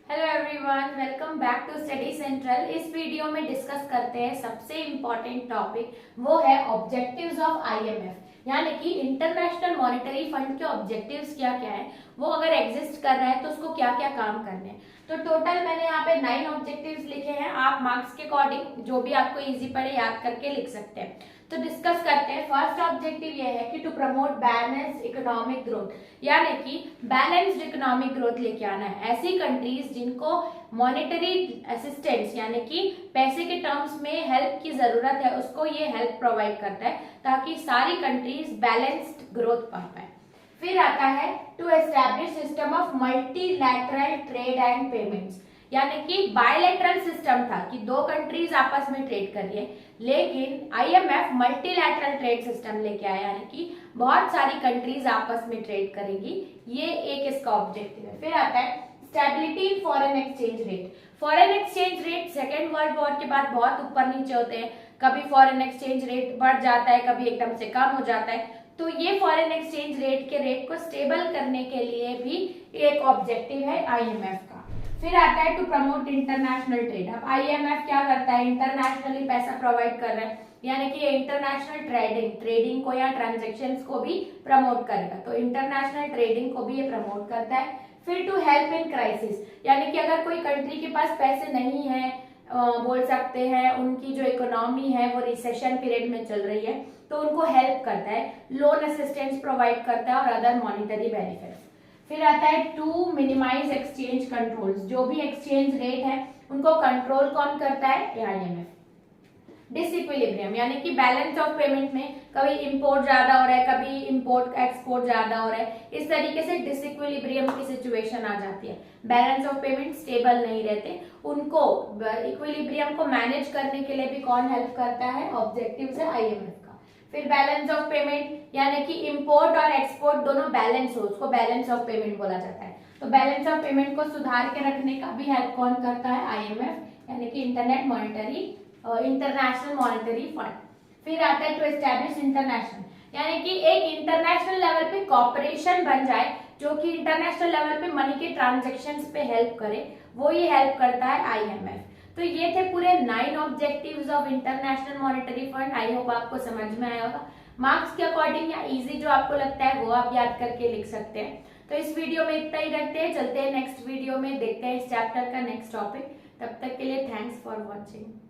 Hello everyone, welcome back to Study Central. इस video में discuss करते हैं सबसे इम्पोर्टेंट टॉपिक, वो है ऑब्जेक्टिव्स ऑफ आईएमएफ। यानी कि इंटरनेशनल मॉनेटरी फंड के ऑब्जेक्टिव्स क्या क्या है, वो अगर एग्जिस्ट कर रहा है तो उसको क्या क्या काम करने हैं। तो टोटल मैंने यहाँ पे 9 ऑब्जेक्टिव्स लिखे हैं। आप मार्क्स के अकॉर्डिंग जो भी आपको इजी पड़े याद करके लिख सकते हैं। तो डिस्कस करते हैं। फर्स्ट ऑब्जेक्टिव ये है कि to promote balanced economic growth, यानी कि बैलेंस्ड इकोनॉमिक ग्रोथ लेके आना है। ऐसी कंट्रीज जिनको मॉनेटरी असिस्टेंस यानी कि पैसे के टर्म्स में हेल्प की जरूरत है, उसको ये हेल्प प्रोवाइड करता है ताकि सारी कंट्रीज बैलेंस्ड ग्रोथ पा पाए। फिर आता है to establish system of multilateral trade and payments, यानी कि बायलैटरल सिस्टम था कि दो कंट्रीज आपस में ट्रेड कर रही है, लेकिन आईएमएफ मल्टीलैटरल ट्रेड सिस्टम लेके आया, यानी कि बहुत सारी कंट्रीज आपस में ट्रेड करेंगी। ये एक इसका ऑब्जेक्टिव है। फिर आता है stability in foreign exchange rate. Foreign exchange rate second world war के बाद बहुत ऊपर नीचे होते हैं, कभी फॉरेन एक्सचेंज रेट बढ़ जाता है, कभी एकदम से कम हो जाता है। तो ये फॉरेन एक्सचेंज रेट के रेट को स्टेबल करने के लिए भी एक ऑब्जेक्टिव है आईएमएफ का। फिर आता है टू प्रमोट इंटरनेशनल ट्रेड। अब आईएमएफ क्या करता है, इंटरनेशनली पैसा प्रोवाइड कर रहा है, यानी कि इंटरनेशनल ट्रेडिंग को या ट्रांजेक्शन्स को भी प्रमोट करेगा। तो इंटरनेशनल ट्रेडिंग को भी ये प्रमोट करता है। फिर टू हेल्प इन क्राइसिस, यानी कि अगर कोई कंट्री के पास पैसे नहीं है, बोल सकते हैं उनकी जो इकोनॉमी है वो रिसेशन पीरियड में चल रही है, तो उनको हेल्प करता है, लोन असिस्टेंस प्रोवाइड करता है और अदर मॉनिटरी बेनिफिट्स। फिर आता है टू मिनिमाइज एक्सचेंज कंट्रोल्स। जो भी एक्सचेंज रेट है उनको कंट्रोल कौन करता है, आईएमएफ। डिसइक्विलिब्रियम, यानी कि बैलेंस ऑफ पेमेंट में कभी इंपोर्ट ज्यादा हो रहा है, कभी इंपोर्ट एक्सपोर्ट ज्यादा हो रहा है, इस तरीके से डिसइक्विलिब्रियम की सिचुएशन आ जाती है। बैलेंस ऑफ पेमेंट स्टेबल नहीं रहते, उनको इक्विलिब्रियम को मैनेज करने के लिए भी कौन हेल्प करता है, ऑब्जेक्टिव्स है आईएमएफ का। फिर बैलेंस ऑफ पेमेंट, यानी कि इंपोर्ट और एक्सपोर्ट दोनों बैलेंस हो, उसको बैलेंस ऑफ पेमेंट बोला जाता है। तो बैलेंस ऑफ पेमेंट को सुधार के रखने का भी हेल्प कौन करता है, आईएमएफ, यानी कि इंटरनेशनल मॉनेटरी फंड। फिर आता है टू एस्टैब्लिश इंटरनेशनल, यानी कि एक इंटरनेशनल लेवल पे कॉपरेशन बन जाए जो कि इंटरनेशनल लेवल पे मनी के ट्रांजैक्शंस पे हेल्प करे, वो ये हेल्प करता है आईएमएफ। तो ये थे पूरे 9 objectives of international monetary fund. I hope आपको समझ में आया होगा। मार्क्स के अकॉर्डिंग या इजी जो आपको लगता है वो आप याद करके लिख सकते हैं। तो इस वीडियो में इतना ही रखते हैं, चलते हैं नेक्स्ट वीडियो में, देखते हैं इस चैप्टर का नेक्स्ट टॉपिक। तब तक के लिए थैंक्स फॉर वॉचिंग।